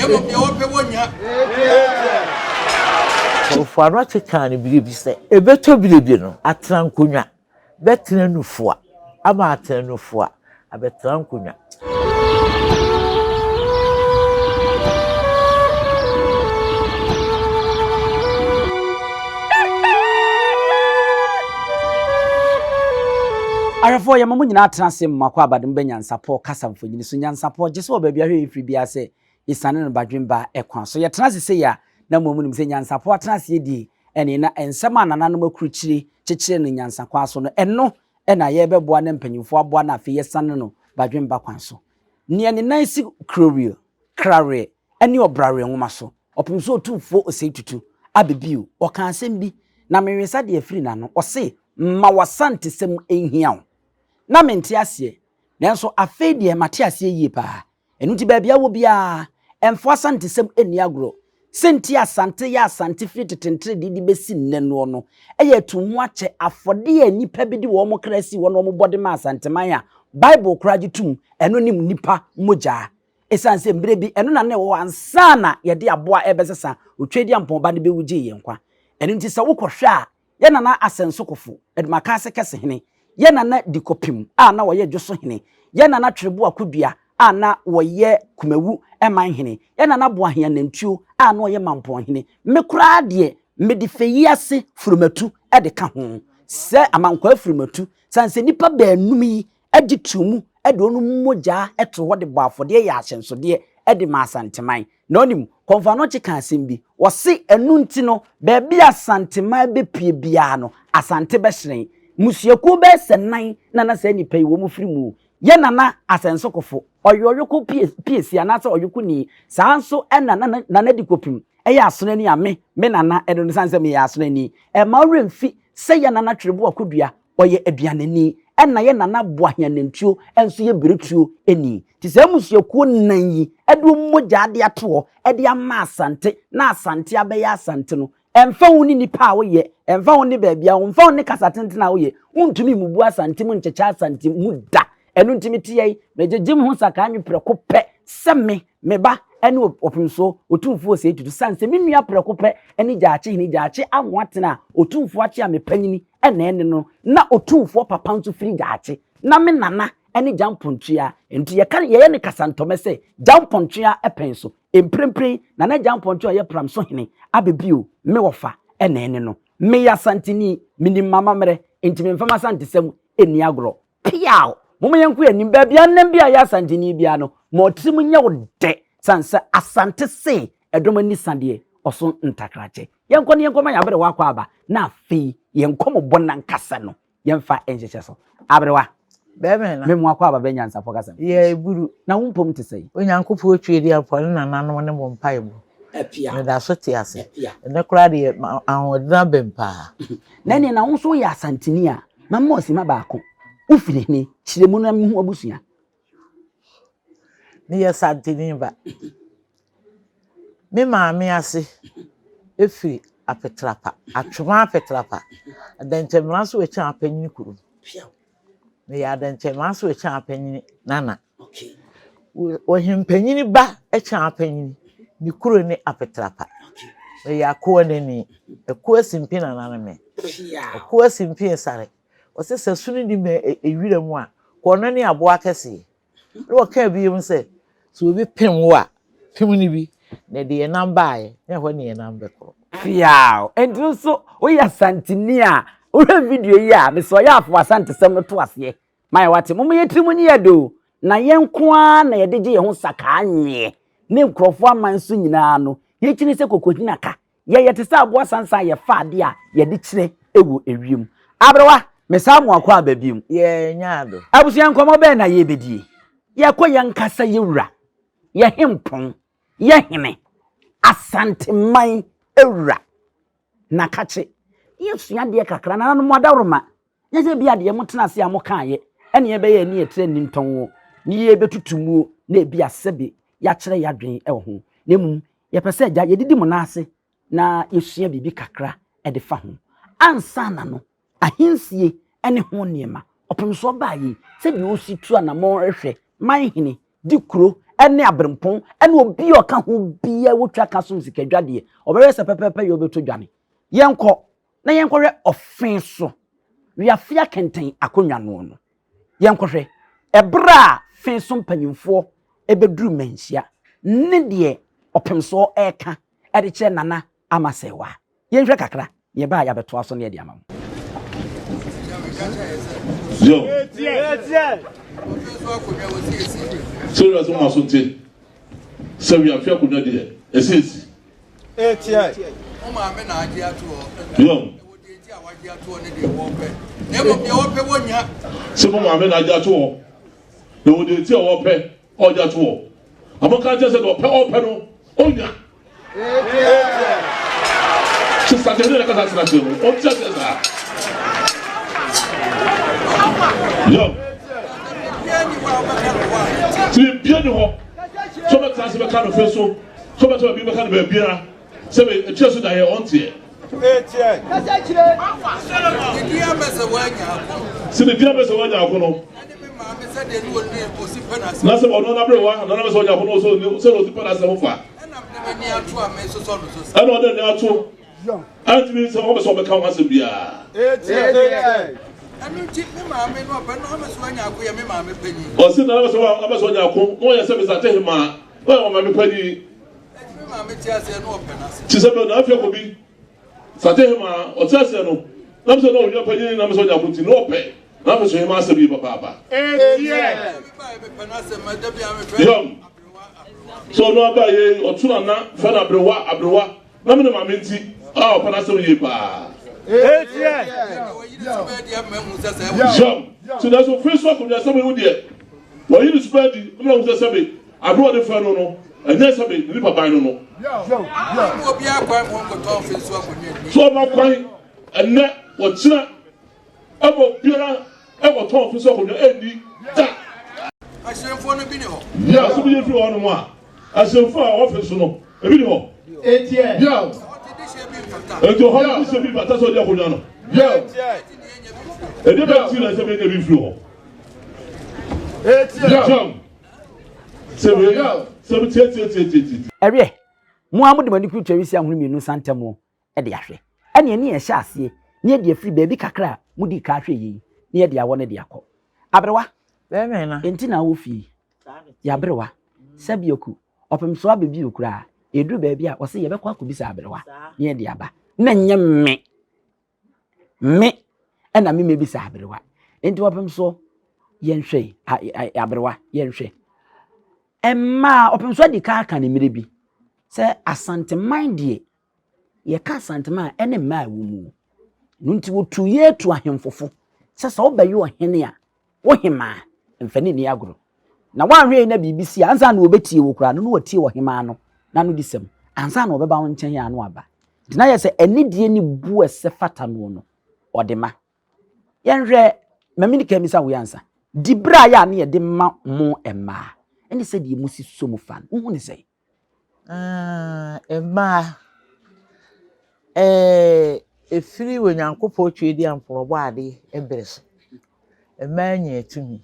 For a not a can be say, a better believe no, at Trancunya, better no for, a matter no for, a better Trancunya. Arafo ya mamu nyina transe makwa abadum be Nyansapo kasa mfonyini so Nyansapo je so baabi ahwe ifiri bia se isane no badwemba ekwan so ye transe se ya na momu nim se Nyansapo transe ye di ene na ensema nananom akuruchiri chechire no Nyansakwa so no eno ena ye beboa ne mpanyimfo aboa na afi ye sane no badwemba kwan so ne ne nansi krorio krare ene obrare nwoma so opimso otufo oseitutu abebiu okan asem bi na menwesa de afiri na no ose ma wasante sem enhiawo na mente ase nanso afei de mate ase yie pa enu ti baabia wo bia emfo asante sem eni agro senti asante ya asante fi tetentre di besi nne no no eye tumu ache afode ya nipa bi di wo mo krasi wo no mo bode ma asante man ya bible kuraji tum eno nim nipa moja esanse mbre bi eno na ne wo ansa na ye de aboa ebesesa otwedi ampon ba ne be wuji ye nkwa eno nti se wo kwohwe a ye nana asensokofo edmakase kese hene ye nana dikopim a na woye dwoso hene ye nana twrebo akudua a na woye kumawu eman hene ye nana boahia nantuo a na woye mampon hene mekura de medifeyi ase furumatu de ka ho se amankwa furumatu sanse nipa baanum yi agitumu de onu moja eto wo de boafode ya ahyensode de ma asanteman na onim konfa no chika asembi wose enu nti no baabi asanteman bepie bia no asante behyen musiaku be senan na na se nipa yi wo mu firi mu ye nana asensokofo oyoyoko piesi anasa oyoku ni sanso na dikopim eya asonani ame me nana eno sanse me ya asonani ma remfi se ye nana twrebo akudua oye aduanani enna ye nana boahia nantuo enso ye beretuo eni ti se musiaku nan yi edu moja ade ato ede ama asante na asante abeya asante no emfa woni nipa wo ye emfa woni baabia wo emfa woni kasatente na wo ye untumi mubu asante mu nchecha asante mu da enu ntimi tiyei mejejim ho saka anwe preko pe seme meba ene opimso otumfuo se etutu sanse minua preko pe ene jaache ni jaache anwatena otumfuo ache amepanyini ene no na otumfuo papa nso firi jaache na me nana ene jampontua enti ye ne kasantome se jampontua epenso emprempre na jampontua ye pramso hene abebio me wofa ene no me ya santini mini mama mere enti me mfama sante sem eni agro piao momo yenku anim baabia anam bia ya santini bia no mo trim nya wo de sansa asante se edom ni sande oso ntakrache yenko ne yenko ma ya bere wakwa aba na afi yenko mo bona nkasa no yemfa enjeche so abrewa Bebe na memu akwa aba be Nyansapo kasa ye buru na wumpom te sei onyankopɔ otwedi afɔre na nanom ne mo mpaebo Appiah me da so te ase ne kura de ahodina bempa na ne na wo so ya asantini a mamma osima baako ufiri ne kiremu na mehu abusua ne ye santini ba me maame ase efiri apetrapa atwoma apetrapa adantemra so wecha apanyin kuru me ya adantemra so wecha apanyin nana okay wo hempanyini ba echa apanyin ni kuru ne apetrapa me ya ko nani eko asimpi nana me eko asimpi sare wose sasunu di me ewira mu a ko no ne aboa kese no ka bi yim se so obi pem wo a pem ni bi na de number aye na ho ne number ko fiao enti so wo ya santini a wo video yi a me so ya afo asante sem no to ase mai wate mo yetrim ni yedo na yenko a na ye deje ye ho saka anwe ne nkrofo amanso nyina no ye kini se kokojina ka ye yete sa aboa sansa ye fa ade a ye de kire ewu ewiem abrewa me samu akwa ababiem ye nyaado abusuan komo be na ye bedie ye koye nkasa ye wura ye hempon ye hene asante man ewura na kache yesu ade kakra na no modaroma ye se bia de motena se amoka ye ene ye be ye ne etre ni ntonwo ni ye betutumu na bia sebe ya kire ya dwen e ho nemu ye pese ja ye didi mo na ase na yesua bibi kakra e de fa ho ansa na no ahensie ene ho niema opemso baayi se bi osi tu anamo ehwe man hene di kuro ene abrempon ene obi oka ho bia wotwa ka so sikadwade obewe se pepepe ye obeto dwane yenko na yenkohwe Offinso wiafia kenten akonwa no yenkohwe ebra Offinso mpanyimfo ebeduru manhia ne de opemso eka ede kye nana amasewa yenhwe kakra ye ba ya beto aso ne de amam yo serious mo asonte se wiafia konwa de esisi o ma me na agi ato yo se mo ma me na agi ato na wo de ti a wo pe oja to amaka je se do pe o pe no onya se sa de na ka sa se o ti se sa yo ti bien ho so be ta se be ka no fe so be to be ka no be bia se be e so da ye on tie se de dia be se wanya akono na se ono na brewa na na se wanya akono so se lo ti para se mo fa ana o de ni ato anti mi se mo be so be ka wa se bia anu ti me ma me no ba no me so wanya akoya me ma me panyi o se na be so wanya akono no ye se be sa te Hemaa o ma me panyi ti se be na afia ko bi sate Hemaa o ti ase no na so no o panyi na me so nya ko ti no pe na me so Hemaa se bi papa so no aba ye o tu na fa na abrewa na me na ma me nti o pa na se ye pa so na so first work na se be wo de wo yi super di me na wo se be abro de fa no anya se be ni papa no obi akwa mo ko to Offinso akonye so ma kwan enne wo kira abo biara ebo to Offinso akonye eni da asemfo no bi ne ho ya so bi ye fi ono mo a asemfo a Offinso no ebi ni ho etie ya ejo ho bi se bi bata so de akonye no ya ede ba ti na se be ne bi fi ho etie ya se be ya se bi tie ewe mu amude mani ku twawisi ahunu mienu santamo e de ahwe ene ene ye hya ase ne ye de afiri baabi kakra mudi ka ahwe yi ne ye de awo ne de akọ abrewa be me na enti na wo fi ya abrewa sabioku Offinso abebi okura eduru baabi a wo se ye bekọ akobisa abrewa ne ye de aba na nye me ena me mebisa abrewa enti Offinso yenhwe abrewa yenhwe emma Offinso di ka aka ne mirebi se asanteman die ye ka asanteman ene ma wo mu nunti wotu ye tu ahemfofo se so obayi ohene a wo Hemaa mfani ni agro na wanhwe na bibisi ansa na obetie wo kura no wotie wo Hemaa no na no disem ansa na obeba wo nchen ya no aba dina ye se enidie ni bu ese fata no odema yenhwe mamini kemisa wo yansa dibra ya na ye de ma mo emma ene se die musi so mu fan wo ne sei Hemaa efiri wo Nyankopɔ twedi amforobo ade ebreso Hemaa nya etumi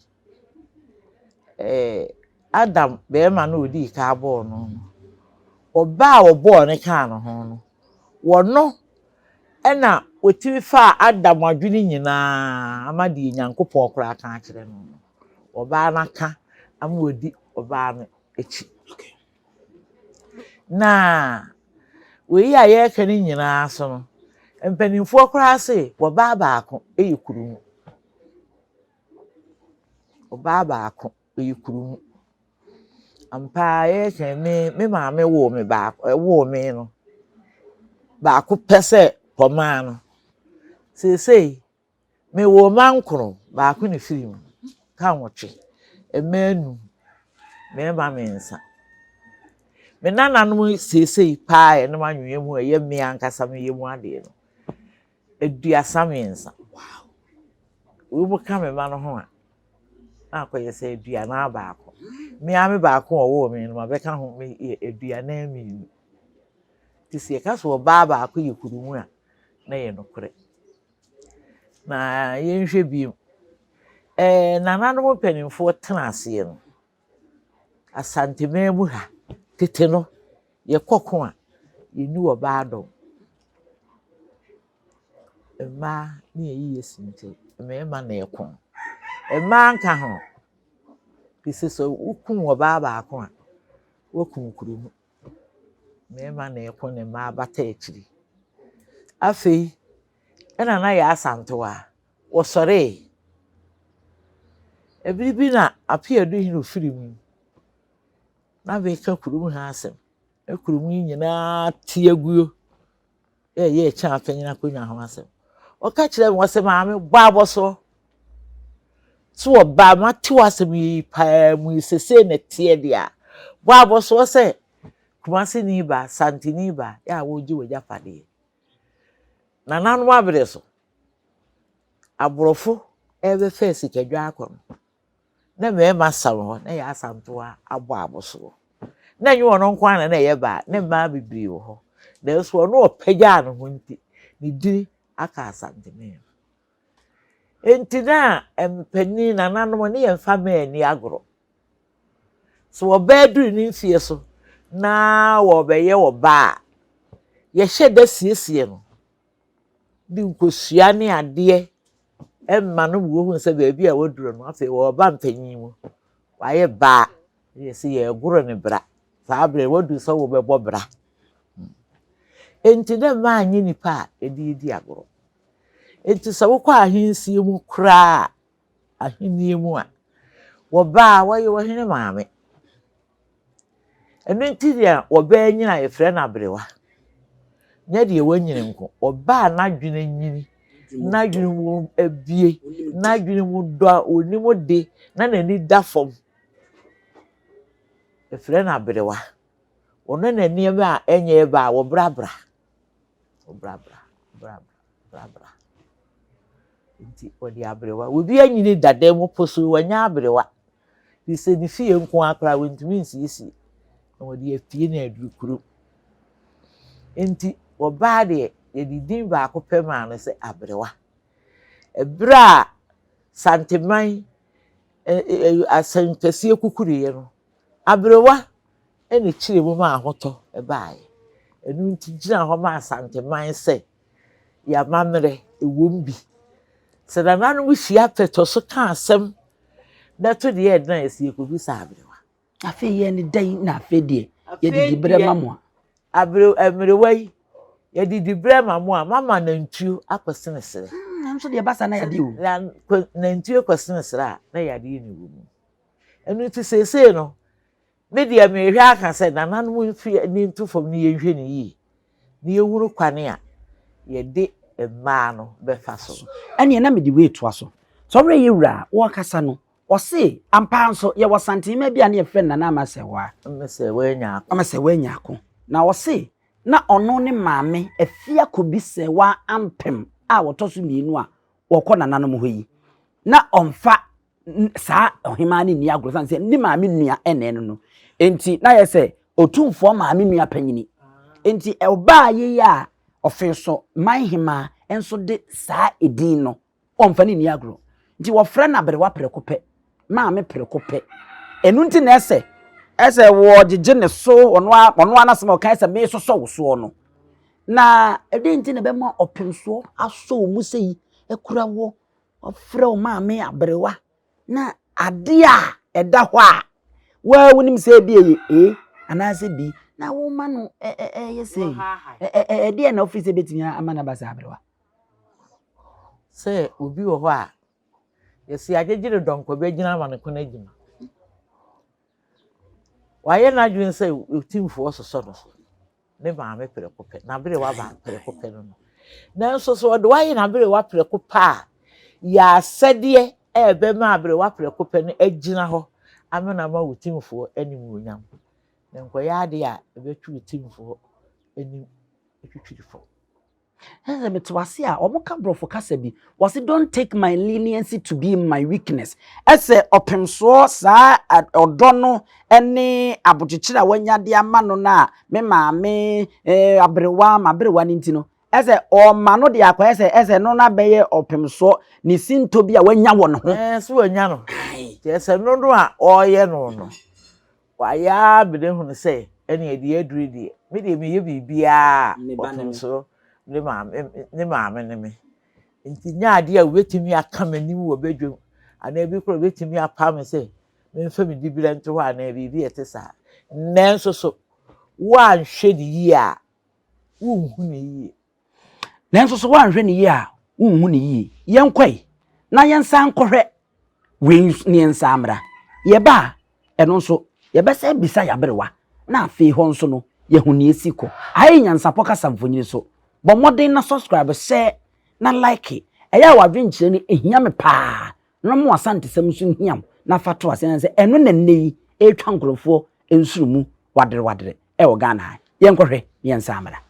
Adam be ma na odi ka abo no oba a obo ne ka no ho no wono ena otimi fa Adam adwene nyina amade Nyankopɔ kora ka akere no oba na ka ama odi oba no echi na we ya ye ka ni nyina so no mpanimfo kora se wo ba baako eyikurumu oba baako eyikurumu ampa ye ka me maame wo me baako wo me no baako pese poma no sei me wo mankro baako ne firim ka nwotwe emanu me ba me nsa me nananom sei paa no manwe mu ye me ankasa me ye mu ade no eduasa me nsa wow wo bu ka me ma no ho a akoye se eduana baako me ame baako wo me no mabeka ho me eduana mi tisi ka so ba baako ye kurumu a na ye nokore na yenhwe bi nananom panimfo tena ase no Asantehene mu ha tete no ye kokko a ye ni wo ba do emma ni ye yesinte emma na ye kon emma nka ho pise so ukun wo ba ko a wokum kurumu emma na ye kon ne ma bata ekiri afei ena na ya asantewa wo sore ebiribi na Appiah do hin ofiri mu na be ka kurumu ha asem kurumu nyina tiaguo ye cha afanyina konya ho asem o ka kire mo se maame bọ aboso so oba mate wasem yi pa mu sese na tie dia bọ aboso se kumase ni ba santini ba ya woji waja fade na nanu abere so aborofo ebe face kedwa akon na me ma sawo na ya asantoa abọ aboso na nyi wono nkwa na ye ba ne ma bibiri wo ho na so no opagya no ho nti ni diri aka Asantehene enti na empani na nanom ne yemfa ma ni agoro so oba duru ni mfie so na wo beye wo ba ye hyeda siesie no di nkosua ne ade emma no wo hu se ba bia woduro no afi wo ba mpanyin mu waye ba ye se ye goro ne bra fa abre wodu so wo bebo bra enti na ma anyi nipa edi agoro enti so wokọ ahensie mu kra ahenie mu a wo ba wo ye wo hene maame eno enti dia wo ba nyina ye frɛ na abrewa nya de wo nyine nko wo ba na dwene nyini na dwene mu abie na dwene mu do oni mu de na nani da fom e frɛ na abrewa ono na niema a enye ba wo brabra nti odi abrewa obi anyini dada mu poso wanya abrewa bi se ni fie nko akra wontumi nsisi odi afie na adurukuru nti oba de ye didin ba akopɛ ma no se abrewa ebra santeman asankasie kukuriye no abrewa ene kire mu ma ahoto ebaaye enu nti gina ho ma Asantehene se ya mamre ewombi se da nanu hia peto so ka asem na to de na esie ko bi sa abrewa afi ye ni dan na afi de ye didi bre mamo emrewai ye didi bre mamo a mama na ntuo akwesene sere nso de basa na ya de o na ntuo kwesene sere na ya de ni wo mu enu ti sese no me dia me hwe aka se na nanu mfi ni ntufom ni ye hwe ni yi ni ehuru kwane a ye de emma no be fa so ene na me di we to aso so re yewura wo kasa no o se ampa nso ye wo Asantehene bia na ye friend na amasewa nya ako na o se na ono ne maame afia kobi sewa ampem a wotoso mienu a wokọ nananom ho yi na omfa saa Hemaa ne ni agro san se ni maame nua ene no enti na ye se otumfo maame nua panyini enti eba ye ya Offinso man Hemaa enso de saa edin no omfa ne ni agro nti wo frɛ na bere wa prekope maame prekope enu nti na ese wo jeje ne so ono anasem o kan se me so so wo so no na ede nti na be ma Offinso aso mu sei ekura wo ofrɛ o maame abrewa na ade a eda hɔ a wa wonim se bi anase bi na wo ma no yesei ede na office betimi amana basa abrewa se obi wo hɔ a yesi agegere donko be gina ma ne ko na gina waye na dwun se otimfo soso no ne maame prekope na bere wa ba prekope no na nso so de waye na bere wa prekope a ya sede ebe ma bere wa prekope no agina hɔ amena ma otimfo anim onyam na nkoya de a ebetwu otimfo anim etwitwirifo metwase a omoka brofo kasa bi was don't take my leniency to be my weakness ese Offinso saa odo no ene abotchechira wanya de ama no na me maame abrewa ni ntino ese o ma no de akwa ese no na beye Offinso ni sinto bi a wanya wo no ho so wanya no ese no no a oye no waya bede hunu say ene edi aduri die me de me ye bibia Offinso ne maame ne me nti nya ade a wetimi aka manim wo bedwom ana bi kro wetimi apa me say me mfa me dibira nto ho ana bibi etesa nanso so wa nhwe ni yi a wo hu ni yi nanso so wa nhwe ni yi a wo hu ni yi yenkwai na yensan kohwe we ni ensamra ye ba eno nso ye bese bisa ya berewa na afi ho nso no ye hu ni esiko ayi Nyansapo kasamfonyini so bo modern na subscribe share na like eya wa dwenkyere ni ehia me pa no mo asantesem so hiam na fato ase na se eno na nei etwa nkrofo ensurumu wadere e wo Ghana ye nkohwe ye ensamra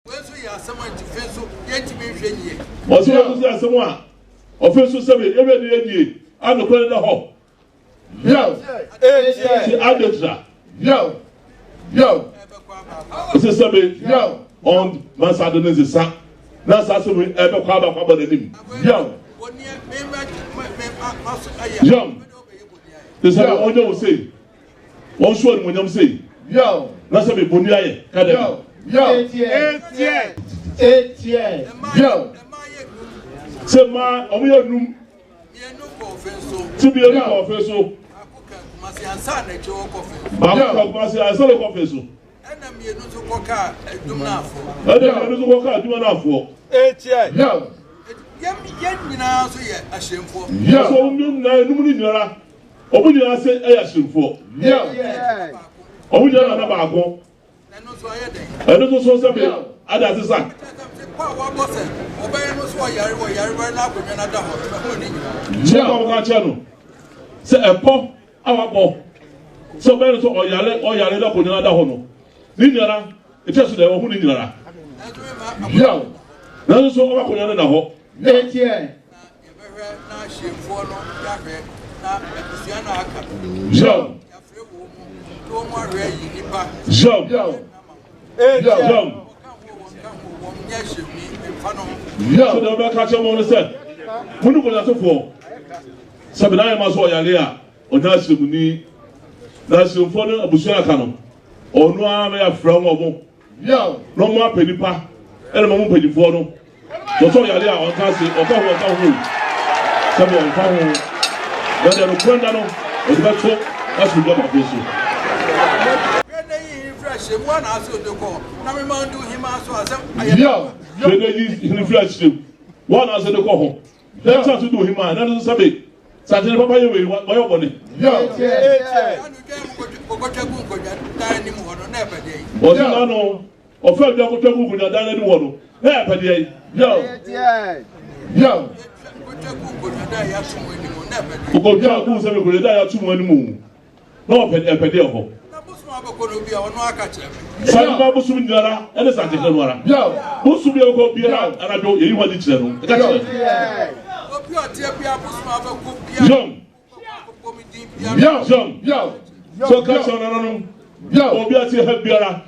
wenso ya asama Offinso yentimi hwenye Oso ya kusi asama Offinso sebe ebe ni edie ano kwene da ho yo si adetra yo ose sebe yo on Asantehene sa na sa so ebe kwa ba nim yo this is what you say one show ni monyam say yo na sebe boni aye kada yo se ma omo ye num ti bi enu ko Offinso masi ansa na che wo Offinso ba ko masi ansa le Offinso ena mienu so koka adum na afo mienu so koka adum na afo yo yem nyina so ye ahyemfo yo so num na num ni nyara obu nyara se e ahyemfo yo obu nyara na ba ko eno so aye den eno so se be ada se sa kwa wa bose obey no so yare na akonwa na da ho ho ni nyina ko ka che no se epo awabo so be no so oyare da ko nyina da ho no ni nyara e che so da ho ni nyara yo na so o ko nyina na ho na ahyemfo no yahwe na ebusia na aka yo yafre wo mu to mo are yi nipa yo so da ba ka che mo no se munu ko na so fo sabe na ma so yare a ona asemuni na asemfo no abusu aka no onu a me afra mo mo yo no mo apenipa ele mo mpedifo no so yare a on ka se o ka ho sabe on ka ho da da no kwenda no o ba to asu do ba Offinso Hemaa na aso de ko na me man do Hemaa so asem yo de yi refresh one aso de ko ho let's to do Hemaa na no sabe Asantehene papa ye we yo bone yo o ti na no o fe bi akotwa gugu na dan ni wo no na e pede yi yo ko ja ku se me ko da ya tumu animu na o pede ho Sani ma busum nyara ene Asantehene no ara yo busum ye ko bia ara do ye wadi kire no e ka kire obi otie bia busum abako bia yo so ka so na no yo obi atie ha biara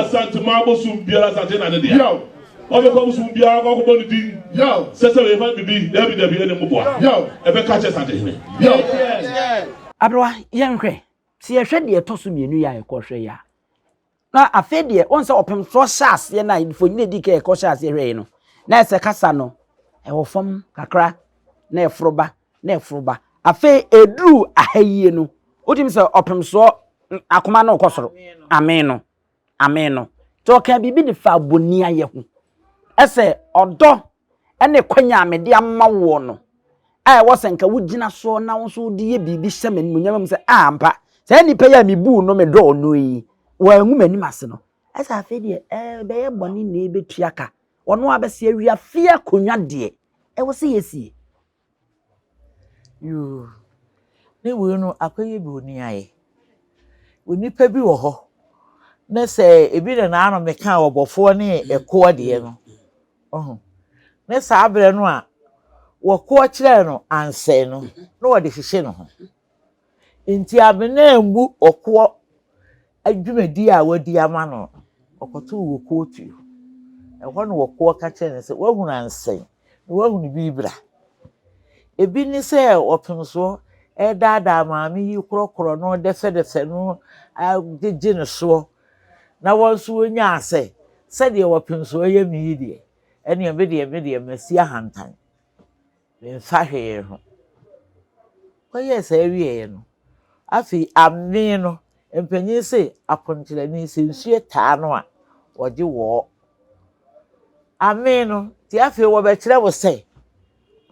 Asantehene busum biara Asantehene na de yo obi ko busum biara ko bo ni din yo se we fa bibi da bi ene mo boa yo e be ka kire Asantehene yo abroa yenhwe si ehwe de etoso mienu ya ekohwe ya na afe de onse opem so shaase na ifonyine dike ekohwe hwe no na ese kasa no e wo fam kakra na efroba afe edru ahayie no otim se opem so akoma na okosoro ameno to ka bibi de fa boni aye ho ese odo ene kwanya amede amawo no ai wosenka wugina so na wo so de ye bibi hyemen munyam se ampa se nipa ya mibu no me do no yi wa nwumani mase no esa afi de be ye boni na ebetuaka ono abese awia fia konwa de e wo se yesi yo ne we no akoye bi oni aye onipa bi wo ho na se ebi na ano meka obofo ne eko de no ne sa abre no a wo ko kire no anse no no wo de hihye no ho enti abena mbu okwo adwumadi a wadi ama no okoto wo ko tu ho no wo ko ka kire ne se wo hunu anse wo hunu bibra ebi ni se Offinso dada maami yi krokro no de fe no agye ne so na wonso wonya ase said ye wopem so ye mi die ene me de masi ahantan me fa hwe ho ko yes awie no afi ame no empanyin se aponkyere ni se nsue taa no a oje wo ame no ti afi wo be kire wo se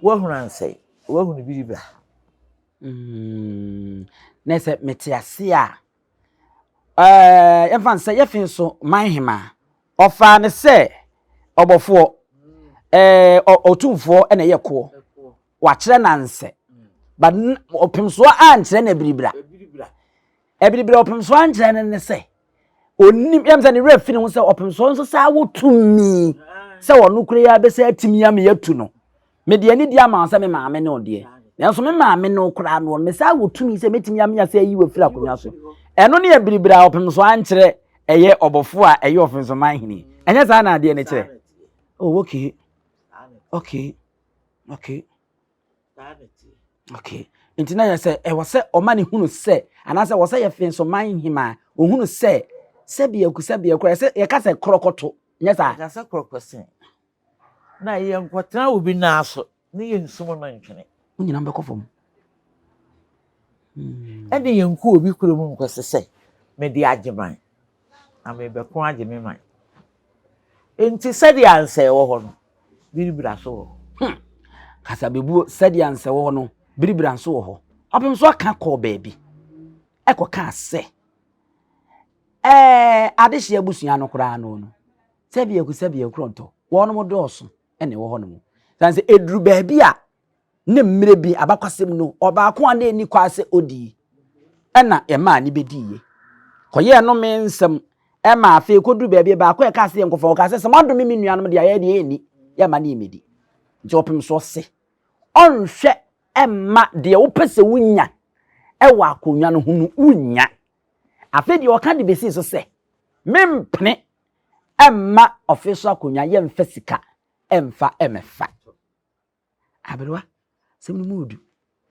wo hunansai wo hunu biribra nese metiase a yɛmfa sɛ yɛfin so man Hemaa ɔfa ne sɛ ɔbɔfoɔ ɔtumfoɔ ɛna yɛ koɔ wakyerɛ nansɛ ba ɔpemsoɔ ankyerɛ na biribra ɔpemsoɔ ankyerɛ ne sɛ onim yɛm sɛ ne werɛ fi ne ho sɛ ɔpemsoɔ nso saa wotumi sɛ wɔno kura ya bɛsɛ atimi ya me yatu no me de ani di ama sɛ me maame ne ɔdeɛ nanso me maame no kura no me saa wotumi sɛ metimi ya me ya sɛ ayi wɔ fira akonnwa so eno ne biribra opemso ankyere eye obofo a eye Offinso manhini enye saa na ade ne kyere oh okay intina ya se wo se o ma ne hunu se anase wo se ye Offinso manhima o hunu se bia kura se ye ka se krokoto nye saa ka se krokosen na ye nkwotena obi na aso ne ye nsum no ntwene unyina mbekofom ene yenku obi kuro mu nkwese se me de ageman ame be ko ageme man enti se de anse wo ho no biribra so wo kasa bebu se de anse wo ho no biribra so wo ho opemso aka ko baabi ekoka se adehye abusua no kura no se bia kronto wo no mo dooso ene wo ho no sanse eduru baabi a ne mmire bi abakwasem no obaako a na eni kwase odi ena ema ni bediye koye no me nsem ema afi koduru baabi baako e ka se nkofo ka se samado me nuanom de aye de eni ya ma na emedi nti Offinso se onhwe emma de wo pese wunya e wa akonwa no hunu wunya afi de o ka de besi so se mempene emma Offinso akonwa ye mfa sika emfa emefa abelwa semni mudu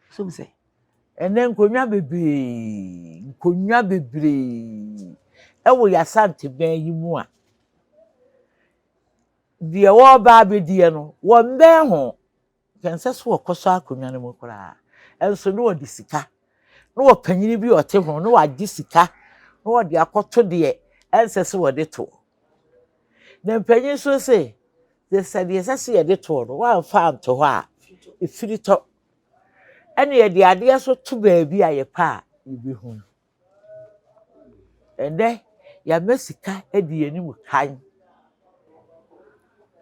so mse ene nkonwa bebre ewo ya sante ben yi mu a de wo ba bedie no wo mbe ho kense so okoso akonwa no mu kura enso no odi sika no wo panyini bi ote ho no wagye sika no wo de akoto de ense so wo de to na panyin so se de sade sase ye de to no wa fa anto ho a ifirito ene ye de ade so to baabi aye pa ibi hu ende ya mesika edi anim kan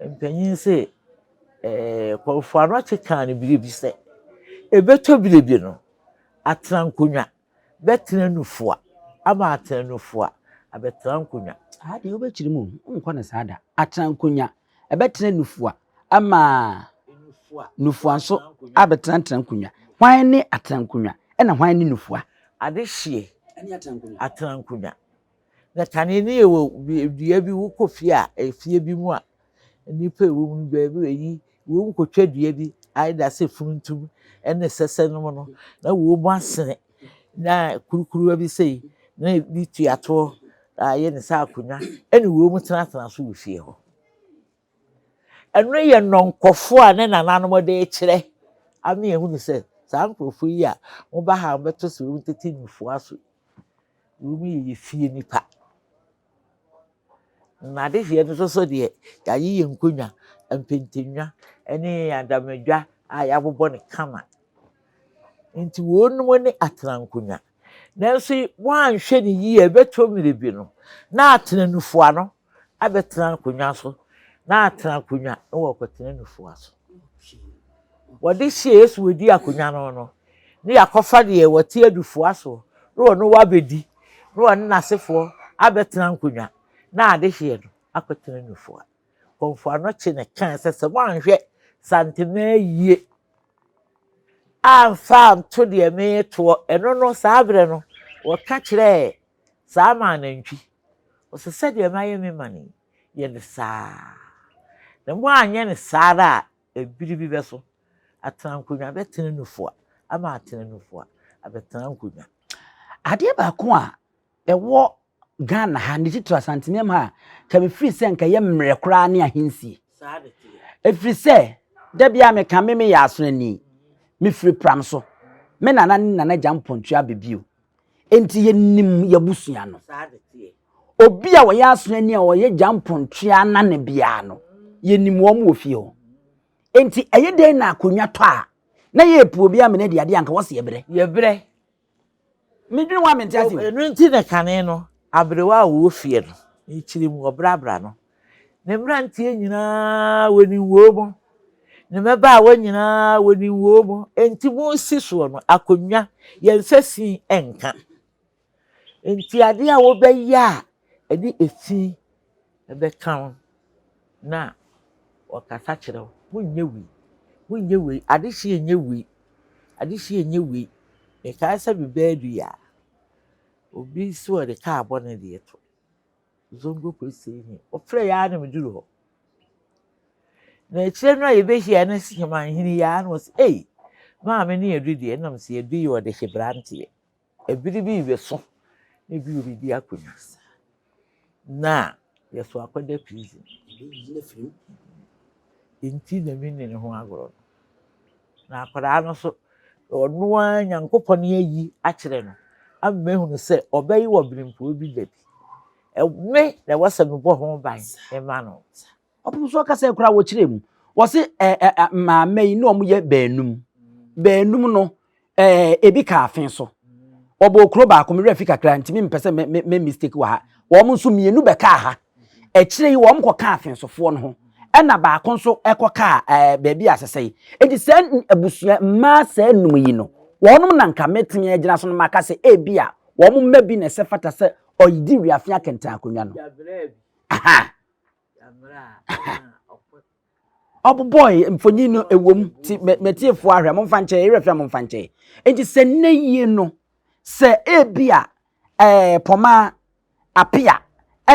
mpanyin se kwafano cheka ne biribi se ebeto biribi no atrankonwa betena nufua ama atena nufua abetrankonwa ade obechiri mu nkɔ ne saada atrankonwa ebetena nufua ama nufua nso abetrankonwa hwan ne atrankonwa ɛna hwan ne nufua ade hye ɛne atrankonwa na kane ne yewo dua bi wo kofie a efie bi mu a nipa ewo mu baabi eyi wo nkotwa dua bi aida se fununtum ene sesenom no na wo mu asene na kurukuru bi sei na bi tuato aye ne sa akonwa ene wo mu tena so wo fie ho eno ye nonkofo a ne nananom de kire ame ehu ne se saa nkrofo yi a wo ba ha beto se wo tete nufo aso wo mu ye fie nipa na de hie no so de ya ye nkonwa empentenwa ene adamadwa a ya bobɔ ne kama nti wonum ne atrankonwa nanso wanhwɛ ne yi beto mire no na atena nufo ano abetena konwa so na atena konwa no wɔ kɔtena nufo aso wɔde hye Yesu wodi akonwa no ne yakɔfa de wɔte adufo aso no no wabedi no no nasefo abetena konwa na ade hye no akɔtena nufo a konfo ano kye ne kan sɛ wanhwɛ santena yie amfa to de me to eno no saabre no wɔka kyerɛ saa manantwi wɔsɛ de ma ye me mane ye ne saa na mo anya ne saara ebiri bi beso atrankonwa betena nufo ama atena nufo abetena nkonwa ade ba ko a ewo Ghana ha ne titro Asantehene ha ka me free se nka ye mmerɛ kra ne ahensie efiri se da bia me ka me ya asonani me free pram so me nana jampontua bebio enti ye nim ye busua no obi a wo ya asonani a wo ye jampontua na ne bia no ye nim wo mo ofie ho enti eye den na akonwa to a na ye epu obi a me ne de ade anka wo se ye bre me dwene wa mente ase enu nti ne kane no abrewa a wo fie no ichiri mu obrabra no ne mrantie nyina woni wo mo ne meba a wonyina woni wo mo enti mo si so no akonwa ye nsasi enka enti ade a wo be ya edi efi ebe kan na wakasa kire munye wi ade hye enye wi e ka sa bi bedu ya obi so de ka abone de eto zongo kwese ni ofre ya na meduru ho na ekire no ye be hia na sihima hini ya no se ma me ne edu de na mse edu yo de hebrante ebiri bi be so e bi obi di akonya na ye so akwada prison enti na me ne ho agoro na akwada no so onu an Nyankopon ayi akire no amehu no se obayi wo brimpo bi dabi me na wasa me bo ho ban e ma no Offinso ka se kura wo kire mu wo se ma mai no mo ye baanum no ebi ka Offinso obo kro ba ko me refi kakra ntimi mpese me mistake wa ha wo mo nso mienu be ka ha e kire yi wo mo ko ka Offinso fo no ho na ba ko nso ekoka baabi asesei edi se abusua ma sa num yi no wonum na nka metime agina so no maka se ebia wo mo mabi na se fata se oyidi wiafia kenta akonwa no aha obo boy mfonyi no ewom ti metiefo ahwe mo mfa nche erefia mo mfa nche enti se neyie no se ebia poma Appiah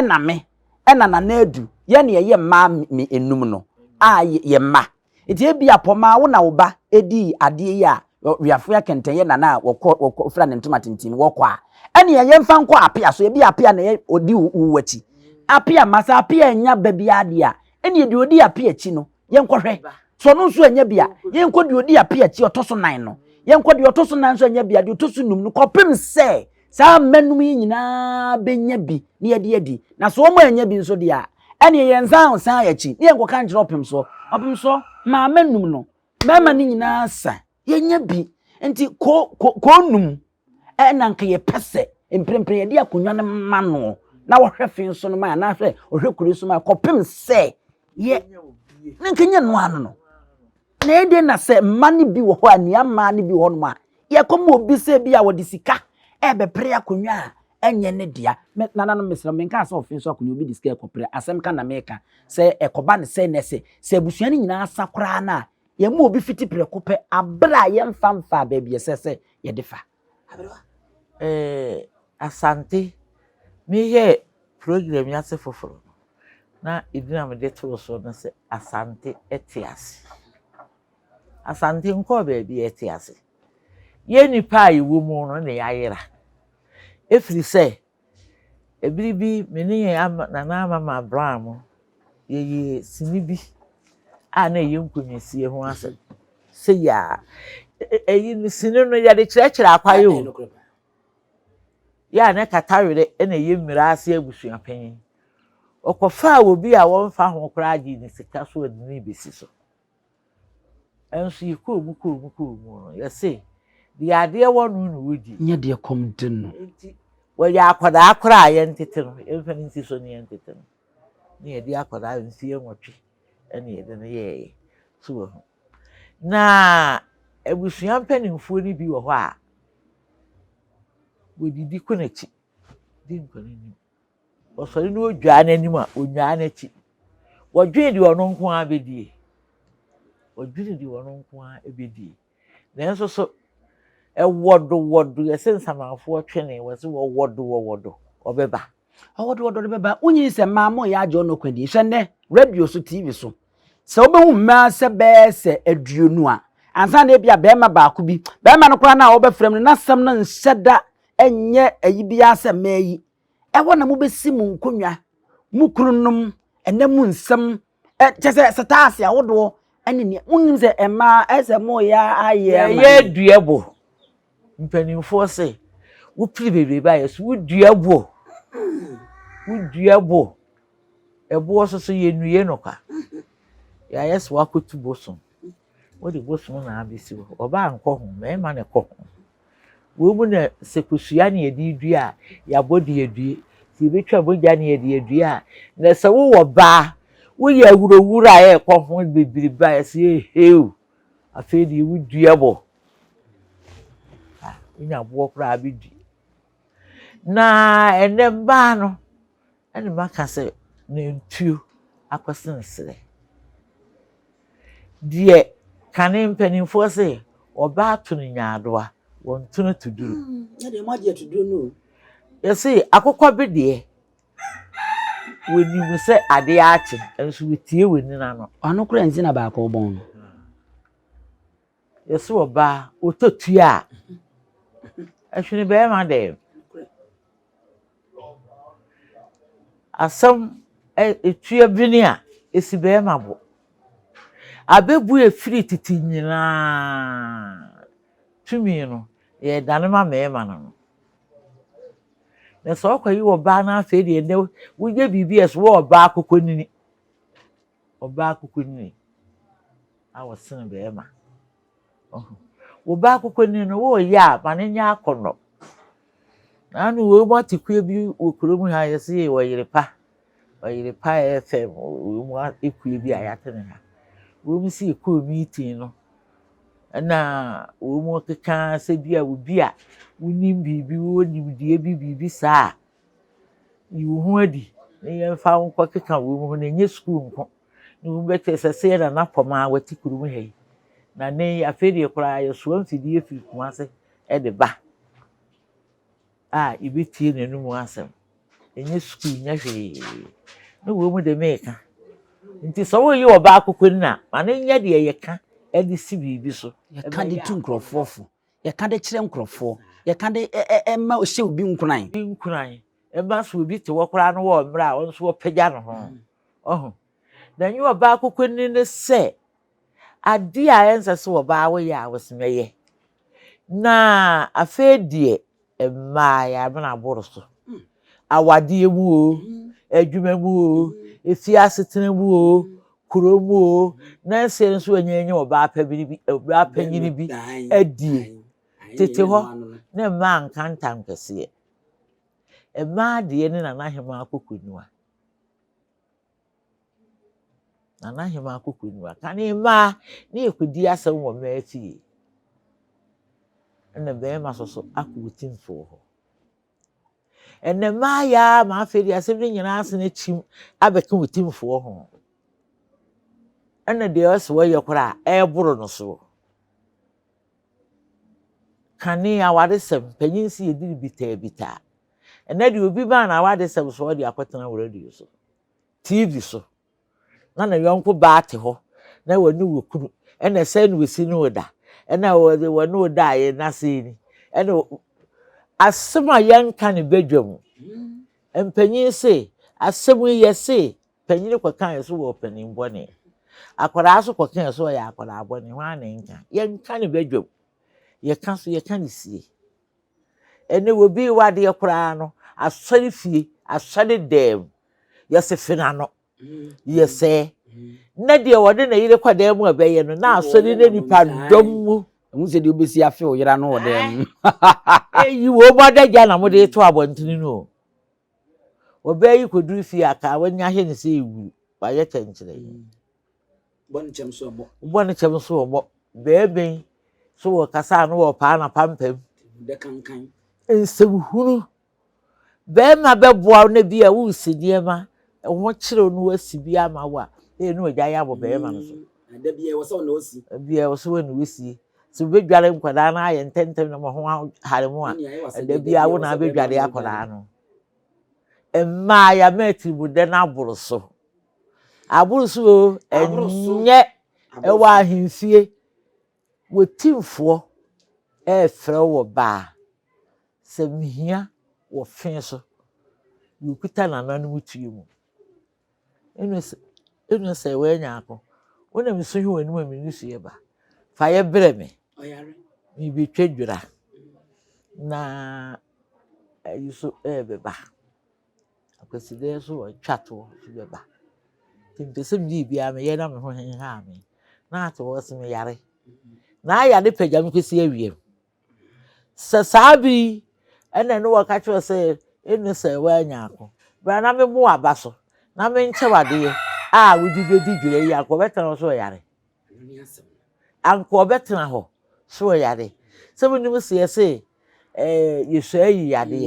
na me na nadu ye ne ye ma me enum no a ye ma enti ebia poma wo na wo ba edi ade yi a wiafo kenten ye na wo fra ne ntoma tintin wo kwa ene ye mfa nko Appiah so ebia Appiah na ye odi wuwachi Appiah masa Appiah nya babi ade a ene de odi Appiah chi no ye nkohwe so no nso anya bia ye nko de odi Appiah chi otoso 9 no ye nko de otoso 9 nso anya bia de otoso num no kopem se sa manum yi nyina benya bi ne ye di na so mo anya bi nso de a ene ye nsan ya chi ne nko kan opem so ma manum no mama ni nyina sa ye nya bi enti ko num na nka ye pese emprempre ye de akonwa ne ma no na wo hwe Offinso no ma na hwe ohwe kuri so ma kopem se ye nkenya no ano no na ede na se mani bi wo ho ani ama ni bi ho no ma ye komo obi se bi a wo de sika ebe pre akonwa enye ne dia nana no mesra menka se Offinso akonwa obi de sika ekopre asem ka na meka se ekoba ne se nese se abusua ni nyina asakra na ye mo obi fiti pre kope abra ye mfamfa ba bi se ye defa asante me ye program ya se foforo na idina me de to so no se asante etiase asante nko ba bi etiase ye nipa iwo mu no ne yayira efiri se ebiribi me ne na ama Abraham ye sinibi a na ye nkonyasie ho ase se ya ni sinu no ya de kyerɛkyerɛ akwaye o ya na katawere na ye mmira ase abusua panyin okofa obi a wonfa ho kra agi ni sika so adini besi so enso yiko mu no ya se di ade wonu no wodi nya de kom den no wo ya akwada akra ye ntete no emfa nti so ne ntete no ne ye di akwada nsi enwotwe ene ye de ne ye so na abusua mpanimfo ni bi wo ho a wodidi konachi di nkonani osori no odwa n'anim a onwa n'achi wodwe di ono nko a bedie nanso so wodo yesensamafo twene wose wodo obeba wodo beba unyi se maamo ya ajo no kwadi hwe ne radio so TV so se obehu ma se be se aduonu a ansa na bia be ma ba ko bi be ma no kra na obefrem no na sam no nhyeda enye ayi bia se meyi ewo na mo besi mu nkonwa mu kununum ene mu nsem chese setase awodo ene ne unim se ema ese mo ya aye ma ye duebo mpanimfo se wo pili bebe ba yeso wo duebo ebo so ye nuye noka ya yeso wakotu bosom wo de bosom na abisi wo oba anko ho me ma ne ko ho wo mu na sekusua ne yedi dua ya bodi yedue ti betwa bogya ne yedi yedua na se wo wo ba wo ye awurowura e ko ho bebiri ba yesi eheu afi di wo duebo ina bo kra abidi na enemba no ene maka se na ntuo akosensere die kane mpanimfo se oba ato ne nyaadoa wonto no tuduru na de mo de tuduru no yesi akokọ bi de woni se ade achi enso wetie woni na no ano kura nzi na ba ka obon yesi oba ototua ahwene be ma de asam etua bini a esi be ma bo abebu efiri titi nyina tumi no ye dane ma mema no na so kwa yi oba na afa de ne wo ye bibi es wo oba akokonini awosen be ma oba akokonini no wo ya ma ne nya akono anu wo mo tikue bi okurom ha yesi wo yirepa FM wo mo ekue bi ayate ne ha wo mi si ekue meeting no na wo mo keka se bia wo bia wonim bibi wonim die bibi saa yiwo ho adi ne yemfa nko keka wo mo na nye school nko ne wo bete sese na napoma wati kurum hei na ne afedi kura yeso amfidi efi kumase e de ba ibetie n'anum asem enye school nya hwe ne wo mu de meka nti so wo yi oba akokoni na ma ne nya de yeka e de si bibi so ye kan de tu nkrofofo ye kan de kire nkrofo ye kan de ma o hye obi nkunan e ba so obi te wo kura no wo mra won so wo pagya no ho na nyi oba akokoni ne se ade a ense se oba wo ya awosmeye na afedie emma ya bana boroso awade mu o adwuma mu o efi asetena mu o kuro mu o na se nso anyenye oba panyini bi adie tete ho na emma nkantam kese emma de ne na Hemaa akokonua Hemaa akokonua kan emma ne ekodi asem wo ma afi na be ma so akotimfo ho ene ma ya ma afedi asem ni nyina ase na chim abeka wotimfo ho ene de oso ye kora eboro no so kani awade sem panyinsi yediri bita ene de obi ba na awade sem so de akotena radio so TV so na yonko ba te ho na wani wokunu ene se no wesi no da ene wani oda ye na se ni ene asema yanka ne bedwam empanyin se asemu yese panyin kwakan so wo panin bone akwara so kwakan so ya akwara bone hwa ne nka yanka ne bedwam ye kan so ye kan sie ene wo bi wade yakura no asori fie asori dem yese fina no yese na de wode na yire kwada mu abeye no na asori na nipa dom mu mu se de obesi afi o yira no odem eyi wo bodagya na mo de to abontini no obayi koduru fi aka wanya hye ne se ewu ba ye tenkyere bon chem so obo bebe so wo kasa no wo pa na pampam de kankan ensewhuru be ma beboa na bi a wo sidie ma ho kyere no wasi bi ama wa no agya ya bo be ma no so da bi e wo so na osi bi e wo so na osi so be dware nkwada na aye ntentem na mo ho hare mu a da bi a wo na be dware akoda no emma ya metibu de na aboroso enye ewa ahimfie wotimfo efre wo ba sɛ mihia wɔ fe so yukuta nananom tue mu enu sɛ wanya ako wona miso hwe w'anim a mini sue ba fa ye brɛ me mi betwa dwura na ayiso beba akwaside so wɔ twato beba timpese mi bia me ye na me ho henha me na ato wo se me yare na aya de pagya me kwesi awiem sɛ saabi ɛna no wɔ ka kyerɛ sɛ enu sɛ wanya ako bra na me mu aba so na me nkyɛ wade a wodi bedi dwura yi akɔ betena so yare anko betena ho so yare sɛ wonim sɛ yɛse yesu ayi yade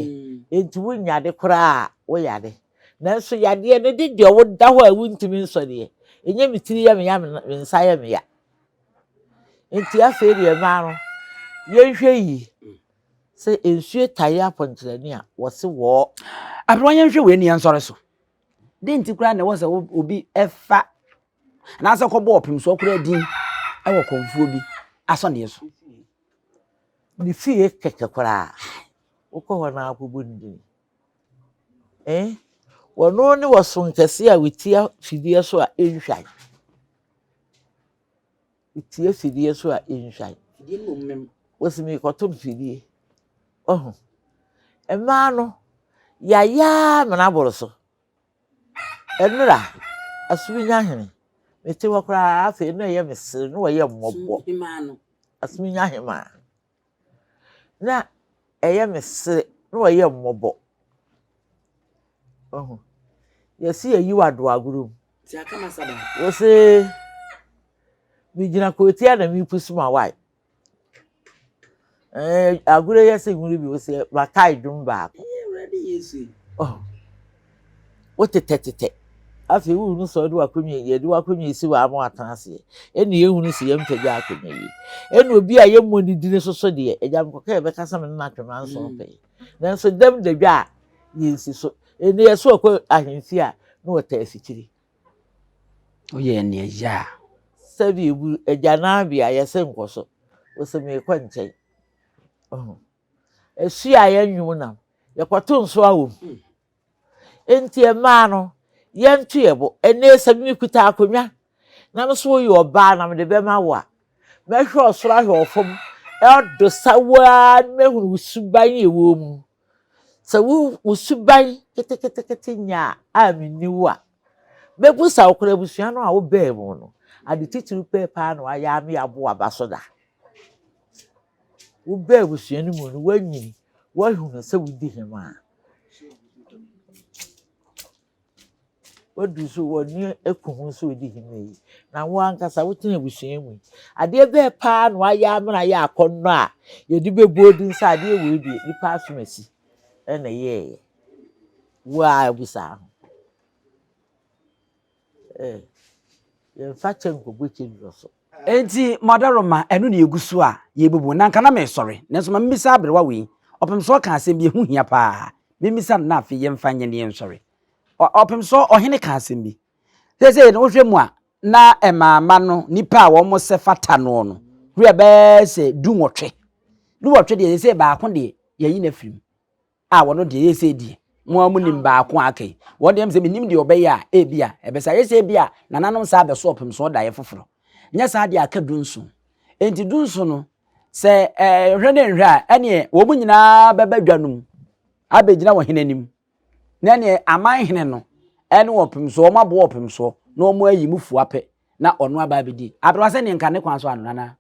enti wo nyade kora wo yade nanso yade ne de wo da ho a wontimi nsɔde enye mitiri ya me nsa ya me ya enti afei de ma no yɛhwɛ yi sɛ ensuo tae apontrani a wɔse wɔ abro yɛhwɛ we ni nsɔre so de nti kura na wɔsɛ obi ɛfa na asɛ kɔbɔ opim so kura din ɛwɔ konfuo bi asɔ ne so ni fie keke kora wokɔ hɔ na akɔbɔ ndin wɔno ne wɔso nkɛse a wetia fidie so a enhwan wetia fidie so a enhwan fidie no mmem wɔsimi kɔtom fidie ɛmaa no yaya menaboro so ɛnura asumi nya hene mete wɔ kora afei no yɛ mesere no wɔyɛ mmɔbɔ asumi nya Hemaa na ɛyɛ mesere no wɔyɛ mmɔbɔ yɛsi yɛyi wado agoro ti aka masaba wɔse megyina kotia na mipusu ma wai agoro yɛsɛ nwuri bi wɔse makai dwom baako ready yesu wotetɛtetɛ afei wo nu so do akonwa yi de wakonwa si wa ama atanase eni ehunu si yem pagya akonwa yi eni obi a yemmo ni dine so de egya mkoka e beka sam na twema nso pe nanso dem de dwa yinsi so eni yeso akɔ ahemfi a na wota afikiri oye ne ya sabi ebu egya na bia yese nkoso wo se me kɔ nkyɛn esu a yenwum nam yekoto nso awom enti e ma no yentu yebo ene sabi kuta akonwa na me so yo ba na me de be ma wo a me hwe osoro ahwe ofom e do sawa me hunu suban ewo mu sa wo suban kete nya a me ni wo a me bu sa okora busua no a wo ba mu no ade titiru pepa na wa ya me abo aba so da wo ba busua no mu no wanyini wo hunu sa wo di Hemaa odu so woni ekuhu so di Hemaa yi na wo ankasa wo tena busua mu ade be pa na wa ya mra ya akonno a ye di bebuodi nsa ade we di nipa asomasi na ye wa abusa ye fa chenko boche ndo so enti madaroma enu na egusu a ye bubu na nka na me sɔre nanso ma mbisa abrewa we opem so ka asɛm bi hu hia pa memisa na afi ye mfa nye ne nsɔre opem so ɔhene ka asɛm bi sese no hwɛ mu a na emaama no nipa a wɔn se fata no no hwɛ bɛ se du wɔtwe de sese baako de yayi na firim a wɔno de sese die mo amunim baako akai wɔn de mse minim de ɔbɛyɛ a ebia ɛbɛsa yɛsɛ ebia nananom sa abɛso opem so da yɛ foforo nya sa de aka dunso enti dunso no sɛ hwɛ ne hwɛ a ɛne wɔn mu nyinaa bɛbɛ dwanum abɛgyina wɔ henanim na ne aman hene no ɛne opem so wɔn abo opem so na wɔn ayi mu fuapɛ na ɔno aba abɛdi abrewa sɛ ne nka ne kwan so ano nana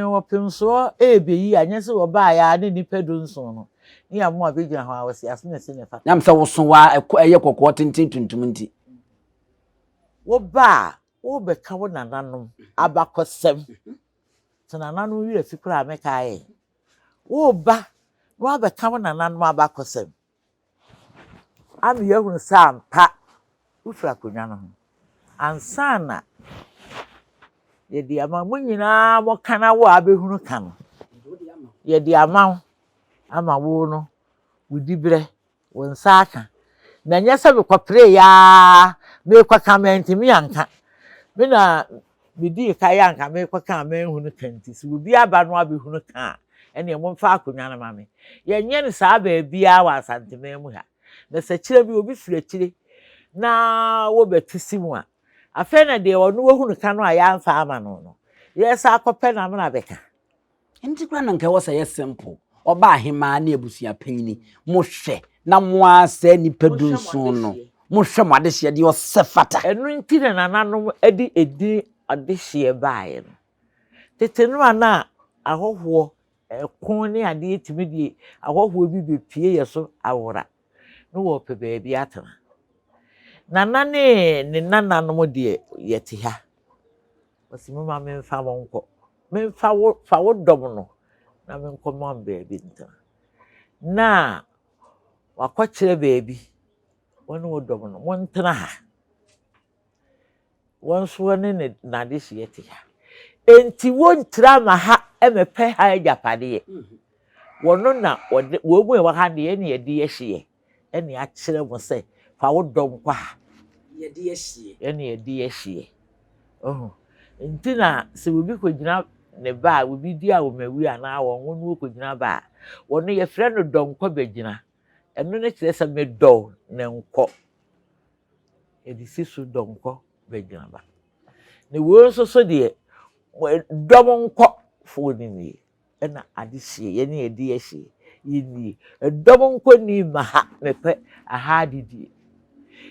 opem so ebeyi anya sɛ wɔba ya ne nipa dunso no ni amo abɛgyina hɔ a wɔsi asomesi ne fa nam sɛ woso wa ɛyɛ kɔkɔɔ tenten tuntum nti wɔba wo bɛka wo nananom abakɔsɛm nananom wi afikura mekae wo ba wo bɛka wo nananom abakɔsɛm am yehunu sampa ufra konwa no ansana ye di ama mo nyina mo kana wo abehunu ka no ye di ama wo no wudi bre wo nsa aka na nyesa be kwapre ya me kwaka mentimi anka me na me di ka ya anka me kwaka me hunu kanti so bi aba no abehunu ka ene mo mfa akonwa na mame ye nye ne saa ba bia wa Asantehene mu ha na se kire bi obi firi kire na wo betisi mu a afa na de ono wo hunu ka no a ya mfa ama no yes akopɛ na na beka nti kra na nka wo say simple oba Hemaa na ebusua panyini mo hwɛ na mo asa nipa dunso no mo hwɛ mo adehye de osefata enu nti na nananom edi adehye baaye no tete no ana ahoho kon ne ade etimi die ahoho bi bepie ye so awora no wo pe baabi atana nanane ne nananom de yete ha wasimu ma memfa wonko memfa wo dom no na menko mo baabi ntana na wakwakire baabi wono wo dom no wontena ha wonso ne na de yete ha enti wontra ma ha emepe ha ajapade wono na wo mu e wa ha de ne yedi yehye ene a kire mo se fa wo dom kwa yedi yehye ene yedi yehye enti na se obi kogina ne ba obi di a wo mawi ana won wo kogina ba wono ye frɛ no dom kwa begina eno ne kire se me do ne nko edi sisu dom kwa begina ba ne wo so de dom nko fo ni ena adehye ye ne edi yehye yini dom nko ni ma ha mepe aha didi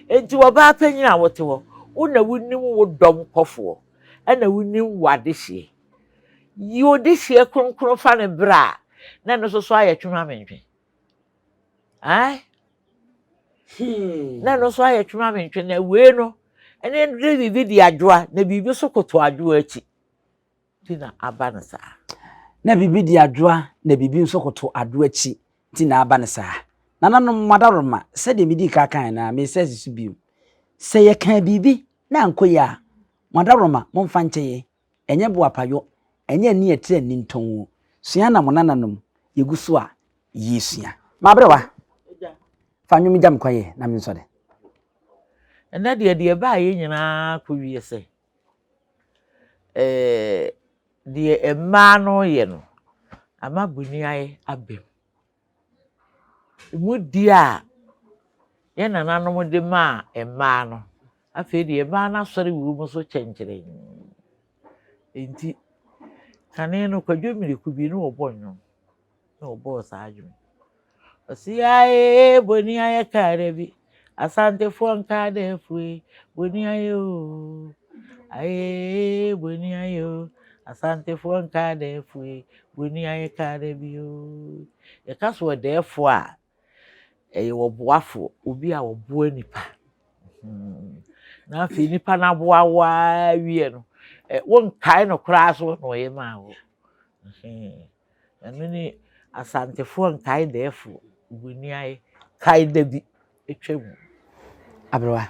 enti wo ba panyina wote wo una wunim wo dom kofo ena wunim wadehye yo dehye kronkron fa ne bra na no so aye twuma mentwe ai na no so aye twuma mentwe na we no ene ndre bibi di adwoa na bibi so koto adwoa achi tina abansa na bibi di adwoa na bibi nso koto adwoa achi tina abansa nananom madaroma se de midi kakan na me se sisu biu se ye kan bibi na ankoya madaroma momfa nkyeye enye bo apayo enye ni etre ni ntonwo sua na monananom yeguso a yesua mabrewa fa nwumi jam kwaye na me nso de ena de ba ye nyina ko wie se de emma no ye no ama buni aye abem mu dia ye nananom de ma emma no afi de emma na sori wu mu so kyenkyere enti kane no kwadwomiri kubi no obonyo no obo saaju osi aye boni aye kare bi Asantefo nka de fue boni aye o aye boni aye o Asantefo nka de fue boni aye kare bi o e kaso de fo a e wo boafo obi a wo boa nipa na fi nipa na boa wa wie no won kai no kra so no ye ma wo ni Asantefo nka de fo boni aye kai de bi etwemu abrewa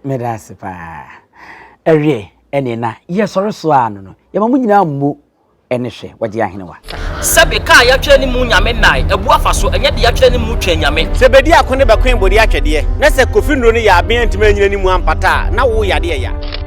medase pa ewie ene na ye soro so anu no ye mamu nyina mmo ene hwe wagye ahene wa sebe ka ya twere ni mu nyame nai ebu afa so enye de ya twere ni mu twa nyame sebedi akone be kwen bodi akyede na se kofi nro ni ya aben ntime nyina ni mu ampata na wo yade ya